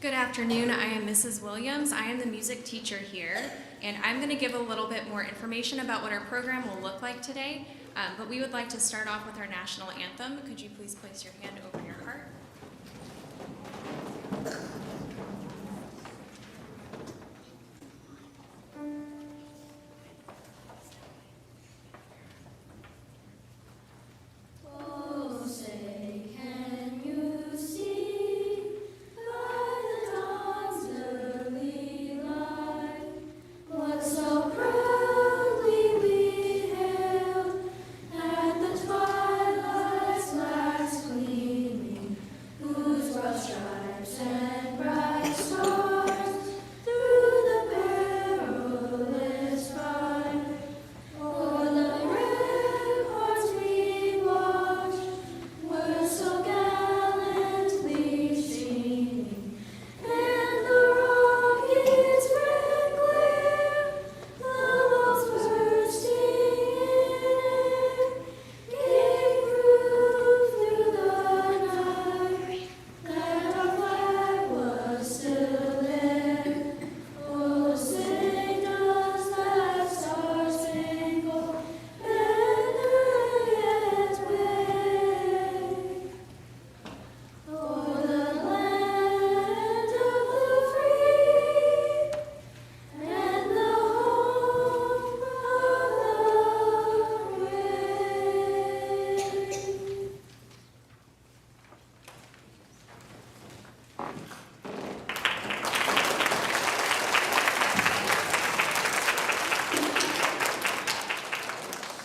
Good afternoon, I am Mrs. Williams. I am the music teacher here, and I'm going to give a little bit more information about what our program will look like today, but we would like to start off with our national anthem. Could you please place your hand over your heart?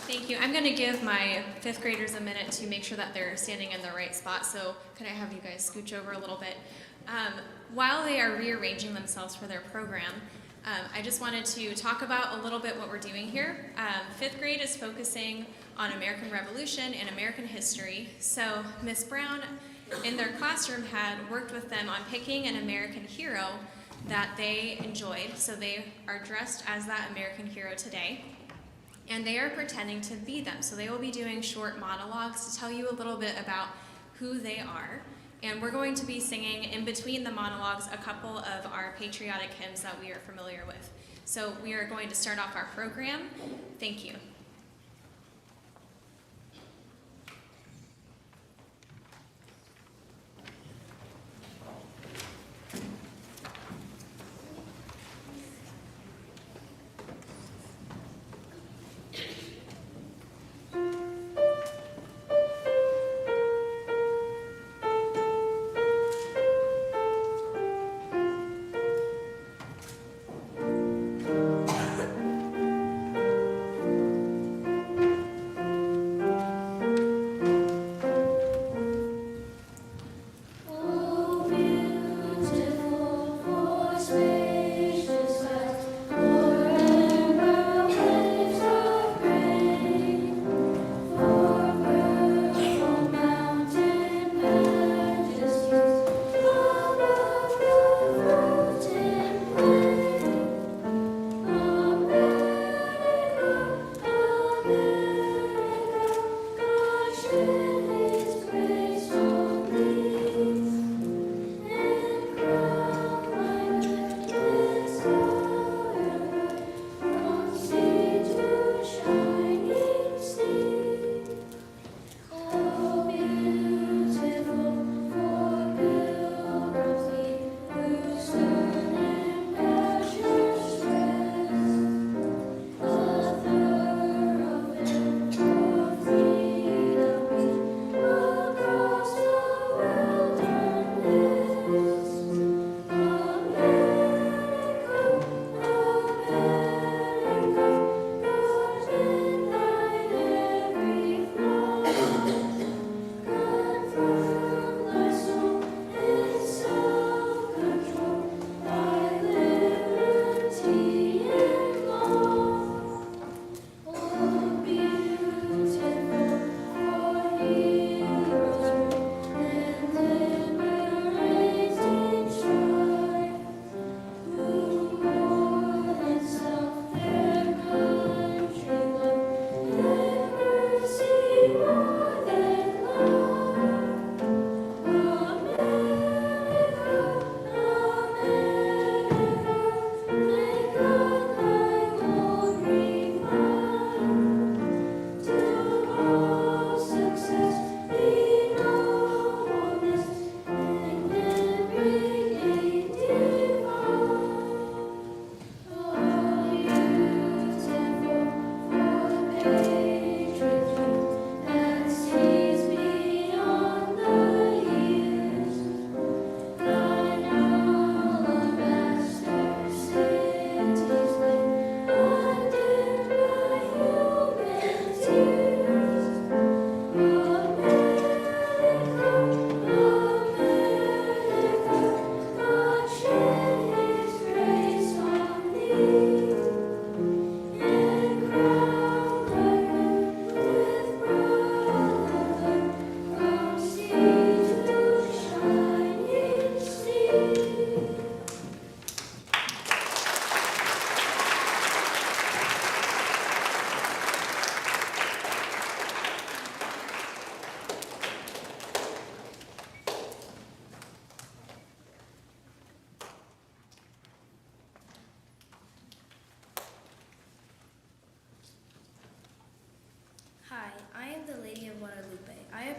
Thank you. I'm going to give my fifth graders a minute to make sure that they're standing in the right spot, so could I have you guys scooch over a little bit? While they are rearranging themselves for their program, I just wanted to talk about a little bit what we're doing here. Fifth grade is focusing on American Revolution and American history, so Miss Brown in their classroom had worked with them on picking an American hero that they enjoyed, so they are dressed as that American hero today. And they are pretending to be them. So they will be doing short monologues to tell you a little bit about who they are. And we're going to be singing in between the monologues a couple of our patriotic hymns that we are familiar with. So we are going to start off our program. Thank you.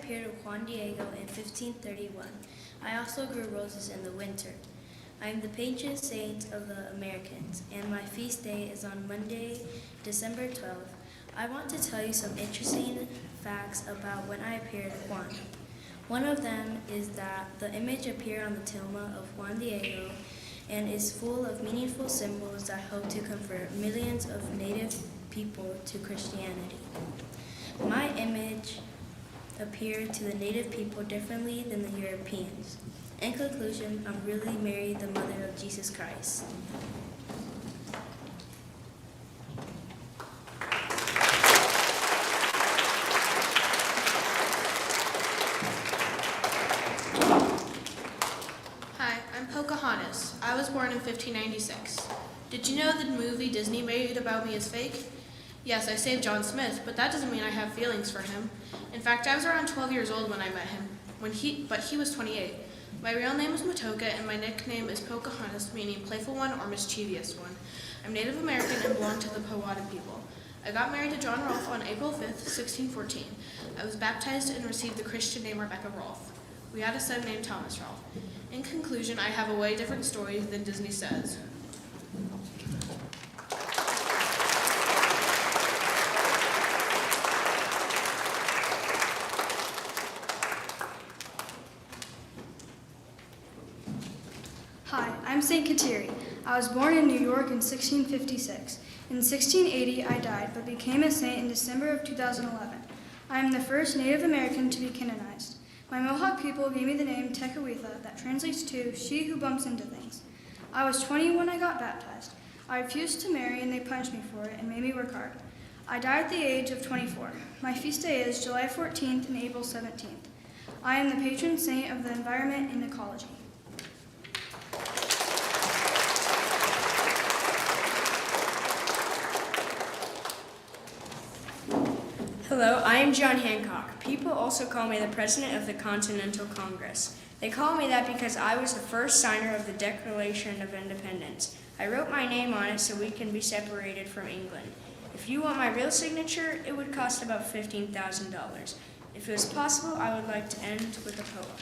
appeared to Juan Diego in 1531. I also grew roses in the winter. I am the patron saint of the Americans, and my feast day is on Monday, December 12th. I want to tell you some interesting facts about when I appeared to Juan. One of them is that the image appeared on the tilma of Juan Diego and is full of meaningful symbols that help to convert millions of native people to Christianity. My image appeared to the native people differently than the Europeans. In conclusion, I'm really Mary, the mother of Jesus Christ. Hi, I'm Pocahontas. I was born in 1596. Did you know the movie Disney made about me is fake? Yes, I saved John Smith, but that doesn't mean I have feelings for him. In fact, I was around 12 years old when I met him, but he was 28. My real name is Matoka, and my nickname is Pocahontas, meaning playful one or mischievous one. I'm Native American and belong to the Powhatan people. I got married to John Rolfe on April 5th, 1614. I was baptized and received the Christian name Rebecca Rolfe. We had a son named Thomas Rolfe. In conclusion, I have a way different story than Disney says. Hi, I'm St. Kateri. I was born in New York in 1656. In 1680, I died, but became a saint in December of 2011. I am the first Native American to be canonized. My Mohawk people gave me the name Tekawitha, that translates to she who bumps into things. I was 20 when I got baptized. I refused to marry and they punished me for it and made me work hard. I died at the age of 24. My feast day is July 14th and April 17th. I am the patron saint of the environment and ecology. Hello, I am John Hancock. People also call me the President of the Continental Congress. They call me that because I was the first signer of the Declaration of Independence. I wrote my name on it so we can be separated from England. If you want my real signature, it would cost about $15,000. If it was possible, I would like to end with a poem.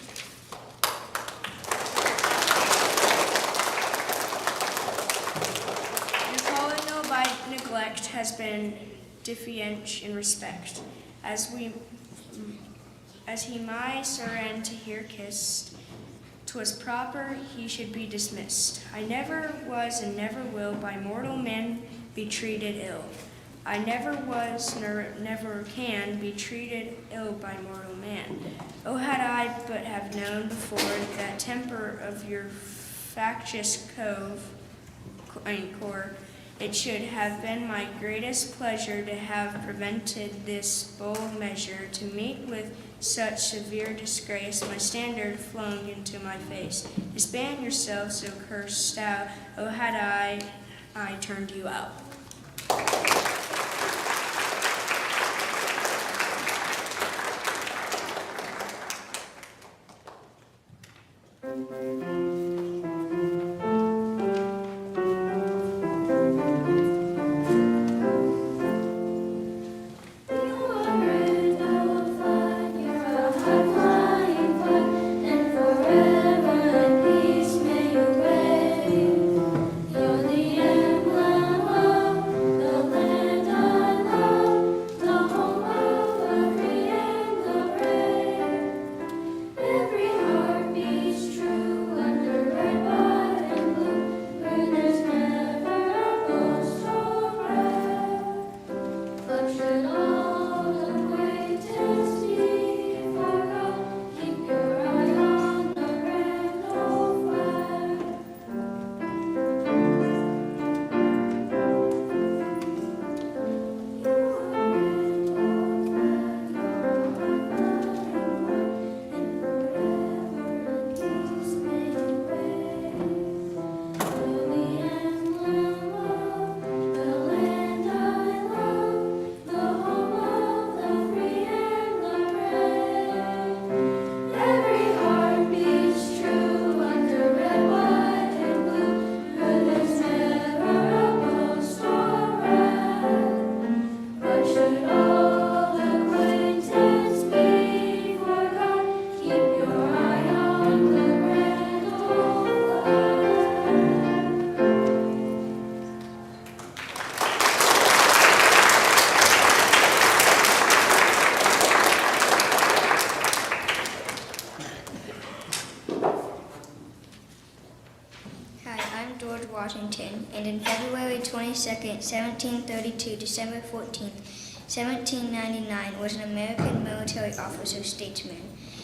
Napoleon by neglect has been defiant in respect, as he my surrend to hear kissed, 'twas proper he should be dismissed. I never was and never will by mortal men be treated ill. I never was nor never can be treated ill by mortal man. Oh, had I but have known before that temper of your factious core, it should have been my greatest pleasure to have prevented this bold measure, to meet with such severe disgrace, my standard flung into my face. Disband yourself so cursed stout, oh had I turned you out. You're the emblem of Washington, and in February 22nd, 1732, December 14th, 1799, was an American military officer, statesman,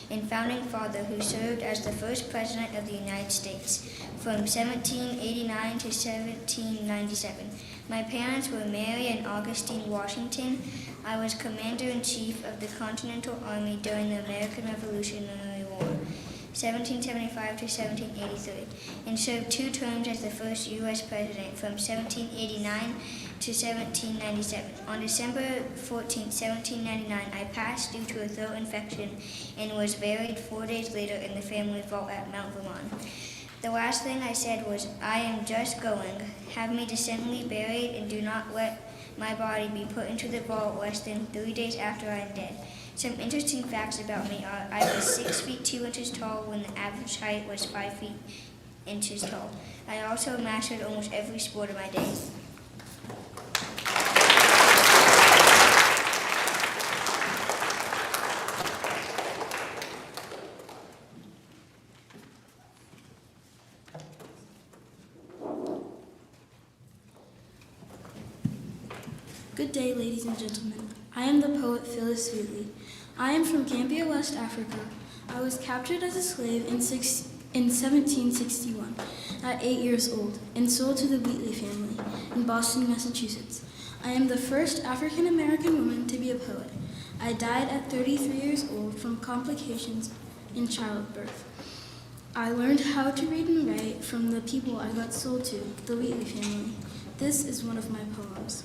and founding father who served as the first president of the United States from 1789 to 1797. My parents were Mary and Augustine Washington. I was commander-in-chief of the Continental Army during the American Revolutionary War, 1775 to 1783, and served 2 terms as the first U.S. president from 1789 to 1797. On December 14, 1799, I passed due to a throat infection and was buried 4 days later in the family vault at Mount Vernon. The last thing I said was, "I am just going. Have me decently buried and do not let my body be put into the vault less than 3 days after I am dead." Some interesting facts about me are I was 6 feet 2 inches tall when the average height was 5 feet inches tall. I also mastered almost every sport of my day. Good day, ladies and gentlemen. I am the poet Phyllis Wheatley. I am from Gambia, West Africa. I was captured as a slave in 1761 at 8 years old and sold to the Wheatley family in Boston, Massachusetts. I am the first African American woman to be a poet. I died at 33 years old from complications in childbirth. I learned how to read and write from the people I got sold to, the Wheatley family. This is one of my poems.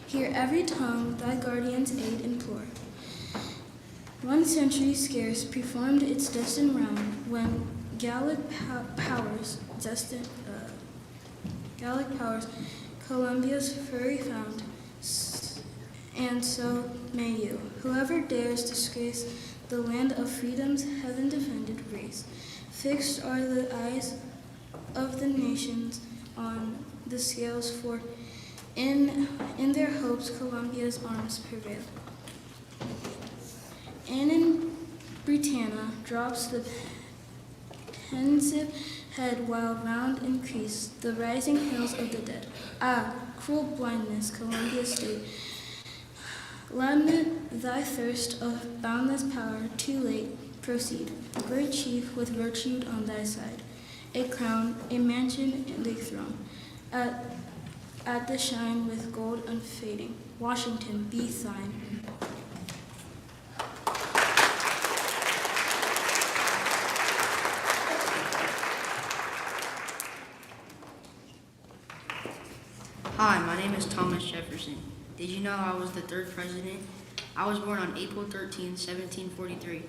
Hear every tongue thy guardians aid implore. 1 century scarce performed its destined round when Gallic powers, Columbia's fury found, and so may you, whoever dares disgrace the land of freedom's heaven-defended race. Fixed are the eyes of the nations on the scales, for in their hopes Columbia's arms prevail. And in Britannia drops the pensive head, while round increase the rising hills of the dead. Ah, cruel blindness, Columbia state, lament thy thirst of boundless power, too late, proceed. Great chief with virtue on thy side, a crown, a mansion, and a throne. At the shine with gold unfading, Washington, be thine. Hi, my name is Thomas Jefferson. Did you know I was the 3rd president? I was born on April 13, 1743.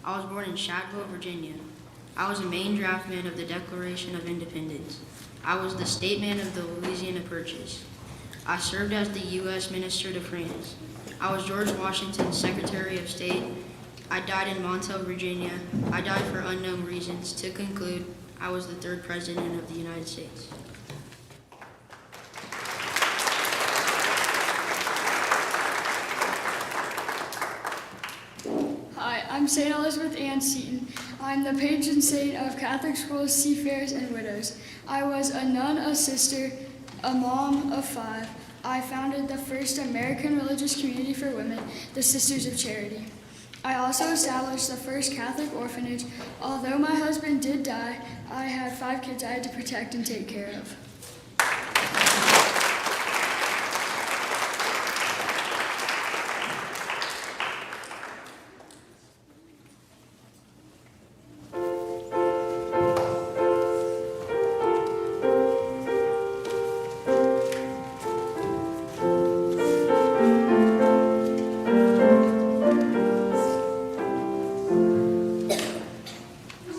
I was born in Shadwell, Virginia. I was a main draftman of the Declaration of Independence. I was the stateman of the Louisiana Purchase. I served as the U.S. Minister to France. I was George Washington's Secretary of State. I died in Montel, Virginia. I died for unknown reasons. To conclude, I was the 3rd president of the United States. Hi, I'm St. Elizabeth Ann Seton. I'm the patron saint of Catholic schools, seafarers, and widows. I was a nun, a sister, a mom of 5. I founded the first American religious community for women, the Sisters of Charity. I also established the first Catholic orphanage. Although my husband did die, I had 5 kids I had to protect and take care of.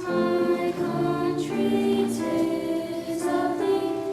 My country, 'tis of thee.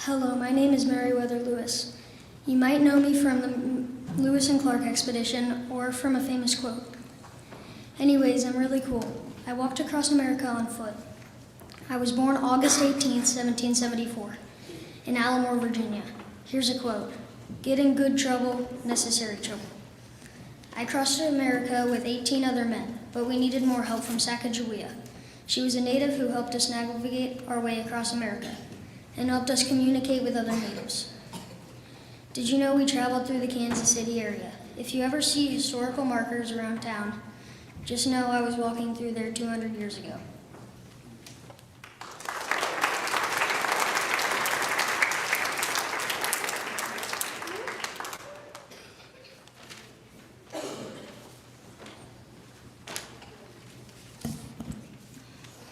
Hello, my name is Meriwether Lewis. You might know me from the Lewis and Clark expedition or from a famous quote. Anyways, I'm really cool. I walked across America on foot. I was born August 18th, 1774, in Alamo, Virginia. Here's a quote: "Get in good trouble, necessary trouble." I crossed America with 18 other men, but we needed more help from Sacagawea. She was a native who helped us navigate our way across America and helped us communicate with other natives. Did you know we traveled through the Kansas City area? If you ever see historical markers around town, just know I was walking through there 200 years ago.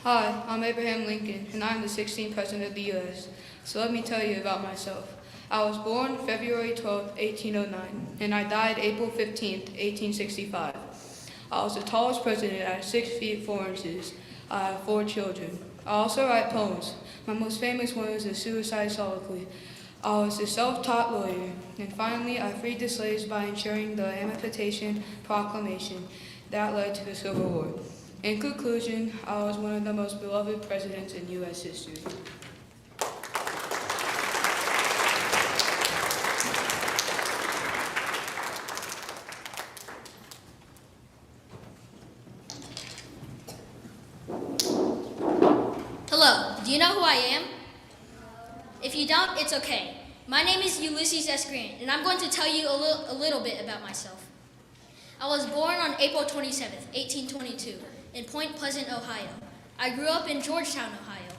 Hi, I'm Abraham Lincoln, and I'm the 16th President of the U.S., so let me tell you about myself. I was born February 12, 1809, and I died April 15, 1865. I was the tallest president at 6 feet 4 inches. I have 4 children. I also write poems. My most famous one is the Suicide Soliloquy. I was a self-taught lawyer, and finally I freed the slaves by ensuring the Emancipation Proclamation that led to the Civil War. In conclusion, I was one of the most beloved presidents in U.S. history. Hello, do you know who I am? If you don't, it's okay. My name is Ulysses S. Grant, and I'm going to tell you a little bit about myself. I was born on April 27th, 1822, in Point Pleasant, Ohio. I grew up in Georgetown, Ohio.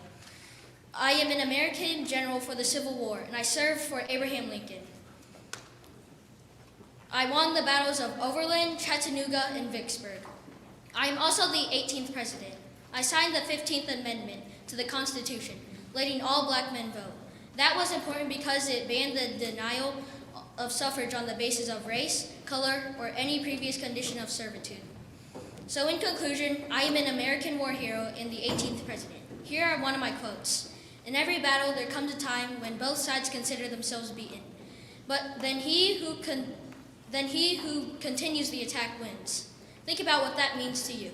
I am an American general for the Civil War, and I served for Abraham Lincoln. I won the battles of Overland, Chattanooga, and Vicksburg. I am also the 18th president. I signed the 15th Amendment to the Constitution, letting all black men vote. That was important because it banned the denial of suffrage on the basis of race, color, or any previous condition of servitude. So in conclusion, I am an American war hero and the 18th president. Here are one of my quotes. In every battle, there comes a time when both sides consider themselves beaten. But then he who continues the attack wins. Think about what that means to you.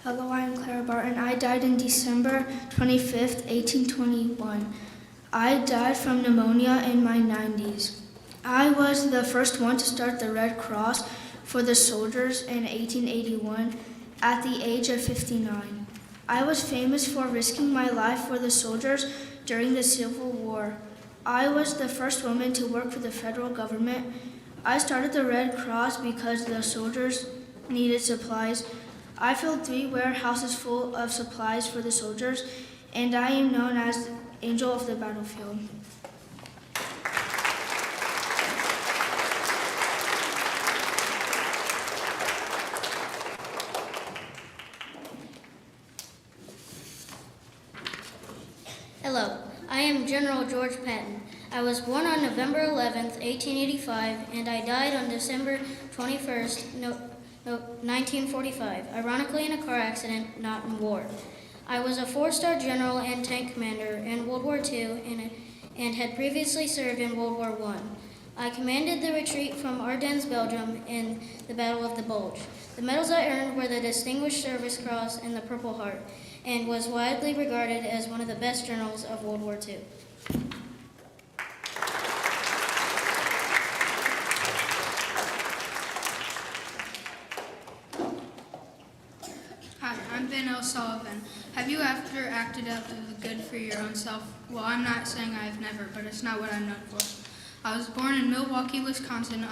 Hello, I am Clara Barton. I died on December 25th, 1821. I died from pneumonia in my 90s. I was the first one to start the Red Cross for the soldiers in 1881 at the age of 59. I was famous for risking my life for the soldiers during the Civil War. I was the first woman to work for the federal government. I started the Red Cross because the soldiers needed supplies. I filled 3 warehouses full of supplies for the soldiers, and I am known as the Angel of the Battlefield. Hello, I am General George Patton. I was born on November 11th, 1885, and I died on December 21st, 1945, ironically in a car accident, not in war. I was a 4-star general and tank commander in World War II and had previously served in World War I. I commanded the retreat from Ardennes, Belgium in the Battle of the Bulge. The medals I earned were the Distinguished Service Cross and the Purple Heart, and was widely regarded as one of the best generals of World War II. Hi, I'm Ben O'Sullivan. Have you ever acted out of the good for your own self? Well, I'm not saying I have never, but it's not what I'm known for. I was born in Milwaukee, Wisconsin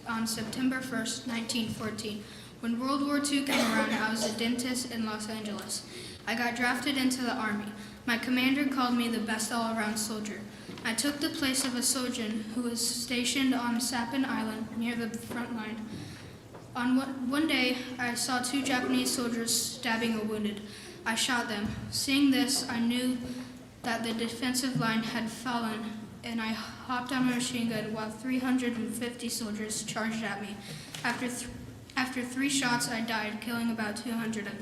on September 1st, 1914. When World War II came around, I was a dentist in Los Angeles. I got drafted into the Army. My commander called me the best all-around soldier. I took the place of a surgeon who was stationed on Sappan Island near the front line. On one day, I saw 2 Japanese soldiers stabbing a wounded. I shot them. Seeing this, I knew that the defensive line had fallen, and I hopped on my machine gun while 350 soldiers charged at me. After 3 shots, I died, killing about 200 of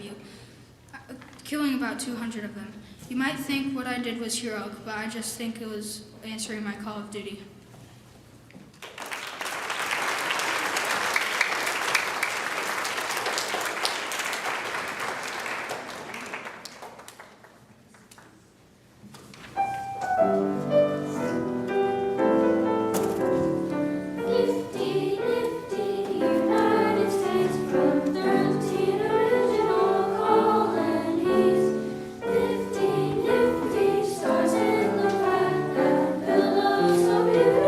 them. You might think what I did was heroic, but I just think it was answering my call of duty. United States from 13 original colonies. 50 nifty stars in the flag that build us so beautiful.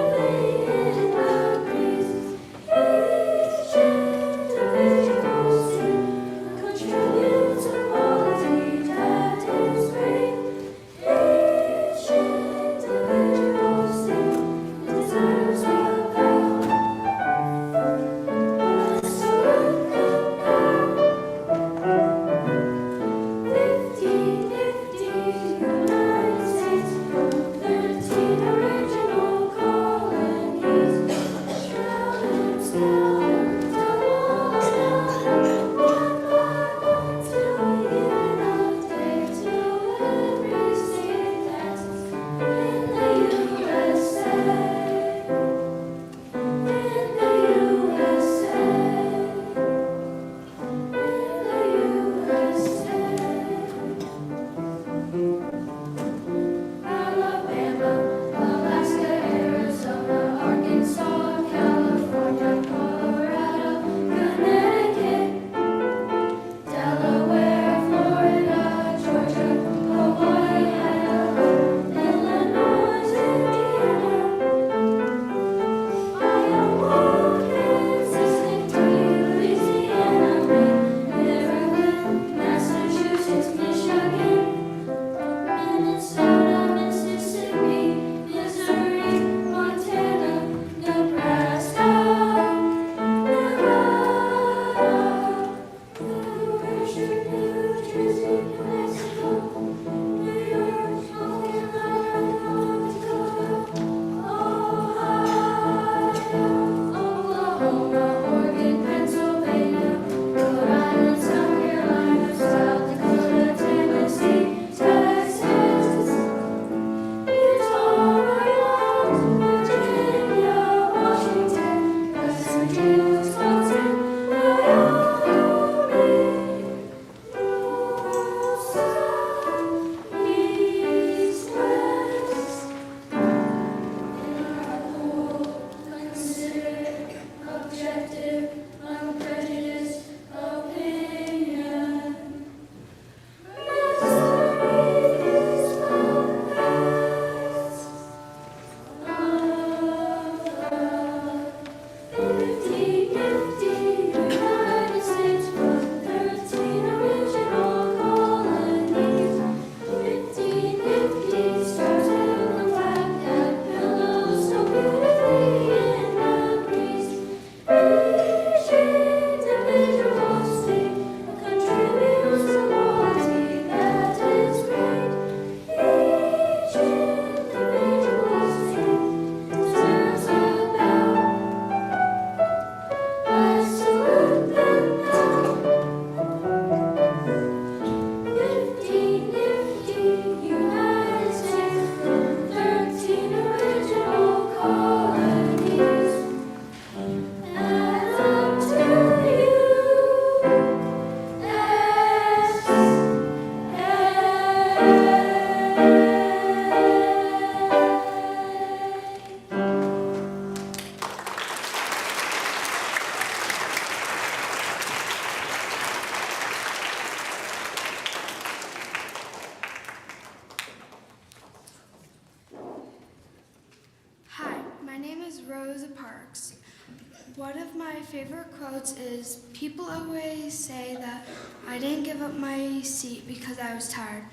favorite quotes is, people always say that I didn't give up my seat because I was tired,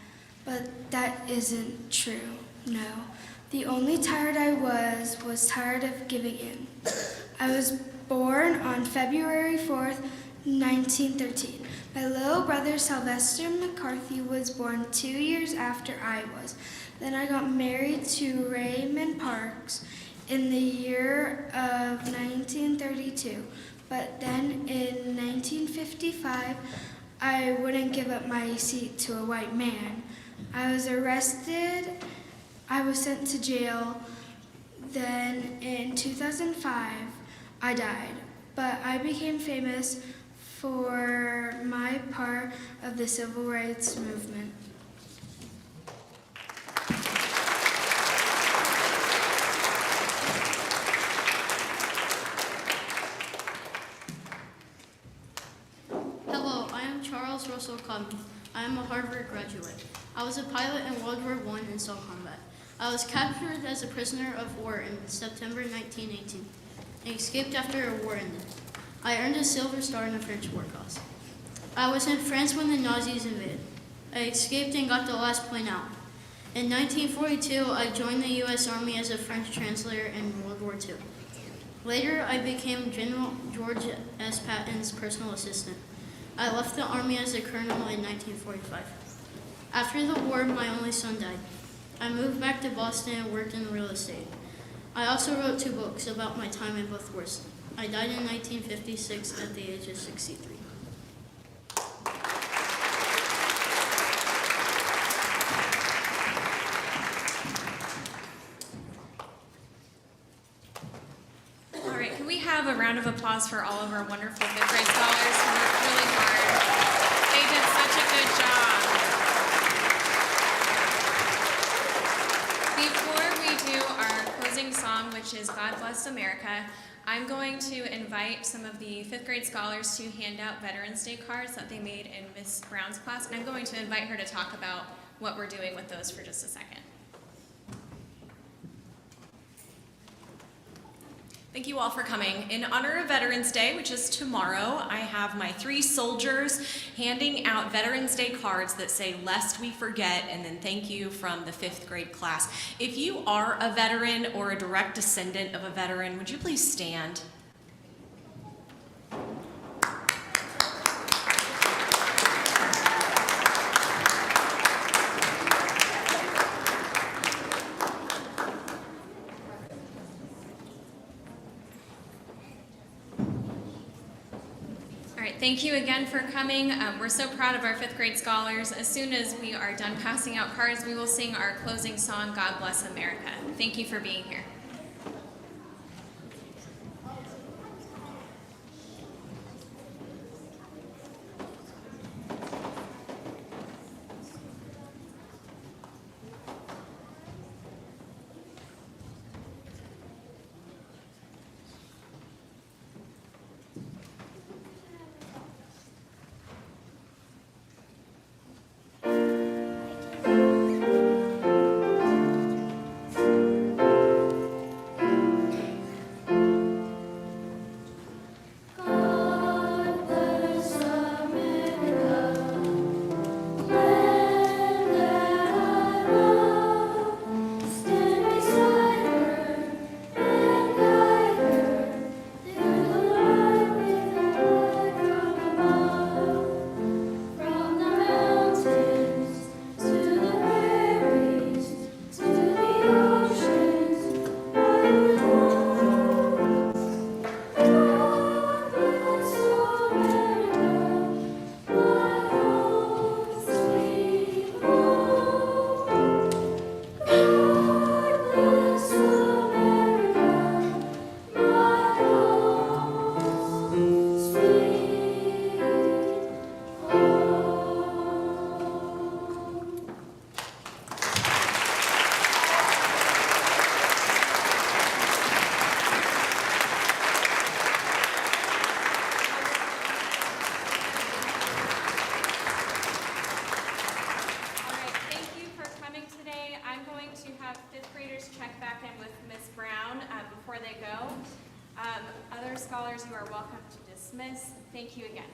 but that isn't true, no. The only tired I was tired of giving in. I was born on February 4th, 1913. My little brother Sylvester McCarthy was born 2 years after I was. Then I got married to Raymond Parks in the year of 1932. But then in 1955, I wouldn't give up my seat to a white man. I was arrested. I was sent to jail. Then in 2005, I died. But I became famous for my part of the civil rights movement. Hello, I am Charles Russell Cummy. I am a Harvard graduate. I was a pilot in World War I and saw combat. I was captured as a prisoner of war in September 1918 and escaped after a war ended. I earned a Silver Star in the French War Cross. I was in France when the Nazis invaded. I escaped and got the last plane out. In 1942, I joined the U.S. Army as a French translator in World War II. Later, I became General George S. Patton's personal assistant. I left the Army as a colonel in 1945. After the war, my only son died. I moved back to Boston and worked in real estate. I also wrote 2 books about my time in both wars. I died in 1956 at the age of 63. All right, can we have a round of applause for all of our wonderful 5th grade scholars who worked really hard? They did such a good job. Before we do our closing song, which is God Bless America, I'm going to invite some of the 5th grade scholars to hand out Veterans Day cards that they made in Miss Brown's class, and I'm going to invite her to talk about what we're doing with those for just a second. Thank you all for coming. In honor of Veterans Day, which is tomorrow, I have my 3 soldiers handing out Veterans Day cards that say, "Lest we forget," and then "Thank you" from the 5th grade class. If you are a veteran or a direct descendant of a veteran, would you please stand? Thank you again for coming. We're so proud of our 5th grade scholars. As soon as we are done passing out cards, we will sing our closing song, God Bless America. Thank you for being here. Other scholars, you are welcome to dismiss. Thank you again.